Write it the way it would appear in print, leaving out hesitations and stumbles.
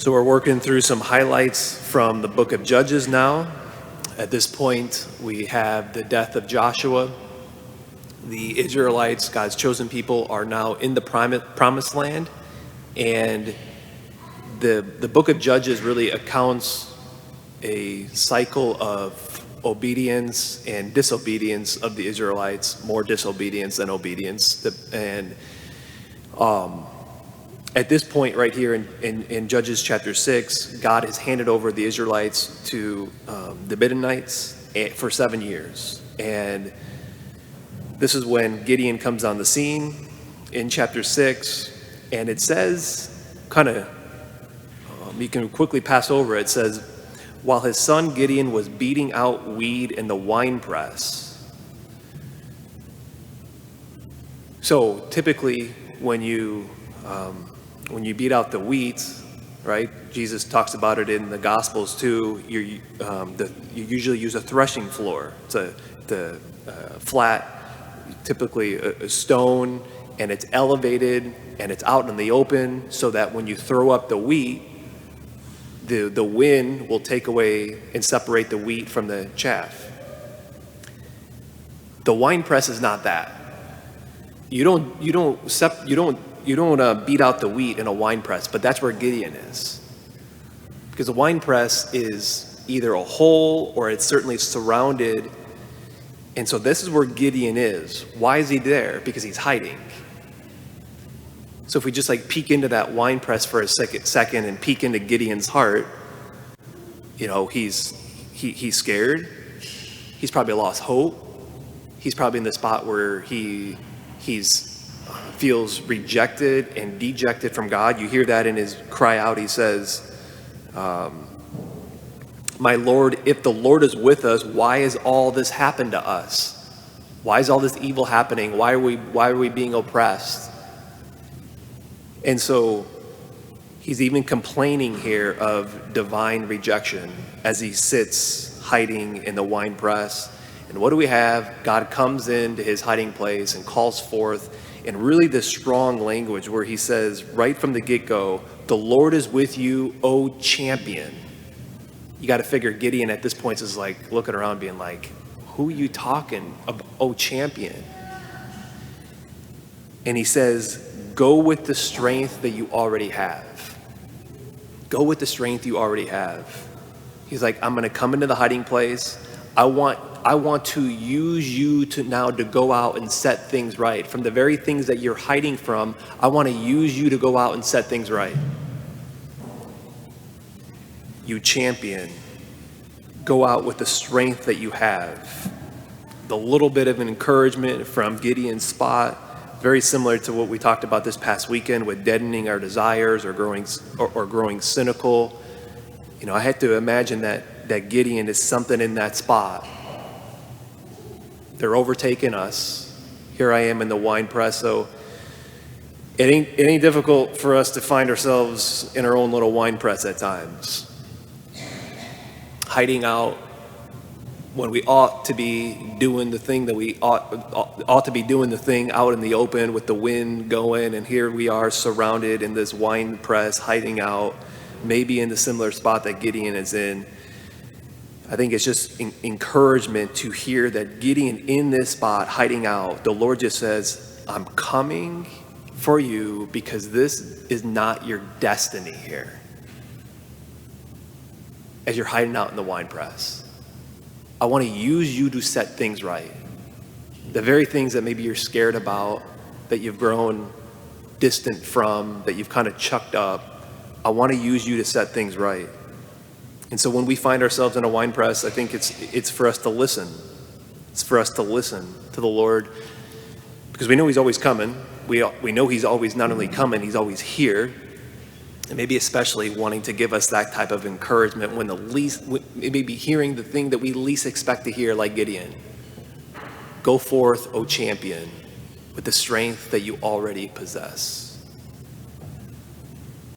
So we're working through some highlights from the book of Judges now. At this point, we have the death of Joshua. The Israelites, God's chosen people, are now in the promised land. And the book of Judges really accounts a cycle of obedience and disobedience of the Israelites, more disobedience than obedience. At this point right here in Judges chapter 6, God has handed over the Israelites to the Midianites for 7 years. And this is when Gideon comes on the scene in chapter 6. And it says, you can quickly pass over, it says, while his son Gideon was beating out weed in the winepress. So typically when you beat out the wheat, right? Jesus talks about it in the Gospels too. You usually use a threshing floor. It's a flat, typically a stone, and it's elevated and it's out in the open, so that when you throw up the wheat, the wind will take away and separate the wheat from the chaff. The wine press is not that. You don't beat out the wheat in a wine press, but that's where Gideon is. Because a wine press is either a hole or it's certainly surrounded. And so this is where Gideon is. Why is he there? Because he's hiding. So if we just peek into that wine press for a second and peek into Gideon's heart, he's scared. He's probably lost hope. He's probably in the spot where he feels rejected and dejected from God. You hear that in his cry out. He says, my Lord, if the Lord is with us, why has all this happened to us? Why is all this evil happening? Why are we being oppressed? And so he's even complaining here of divine rejection as he sits hiding in the wine press. And what do we have? God comes into his hiding place and calls forth in really this strong language where he says right from the get-go, the Lord is with you, O champion. You got to figure Gideon at this point is looking around being like, who are you talking about, O champion? And he says, go with the strength that you already have. Go with the strength you already have. He's like, I'm going to come into the hiding place. I want to use you to go out and set things right. From the very things that you're hiding from, I want to use you to go out and set things right. You champion. Go out with the strength that you have. The little bit of an encouragement from Gideon's spot, very similar to what we talked about this past weekend with deadening our desires or growing cynical. I had to imagine that Gideon is something in that spot. They're overtaking us. Here I am in the wine press. So it ain't difficult for us to find ourselves in our own little wine press at times. Hiding out when we ought to be doing the thing that we ought to be doing the thing out in the open with the wind going, and here we are surrounded in this wine press, hiding out, maybe in the similar spot that Gideon is in. I think it's just encouragement to hear that Gideon in this spot, hiding out, the Lord just says, I'm coming for you because this is not your destiny here. As you're hiding out in the wine press, I want to use you to set things right. The very things that maybe you're scared about, that you've grown distant from, that you've kind of chucked up, I want to use you to set things right. And so when we find ourselves in a wine press, I think it's for us to listen. It's for us to listen to the Lord, because we know he's always coming. We know he's always not only coming, he's always here. And maybe especially wanting to give us that type of encouragement when maybe hearing the thing that we least expect to hear, like Gideon. Go forth, O champion, with the strength that you already possess.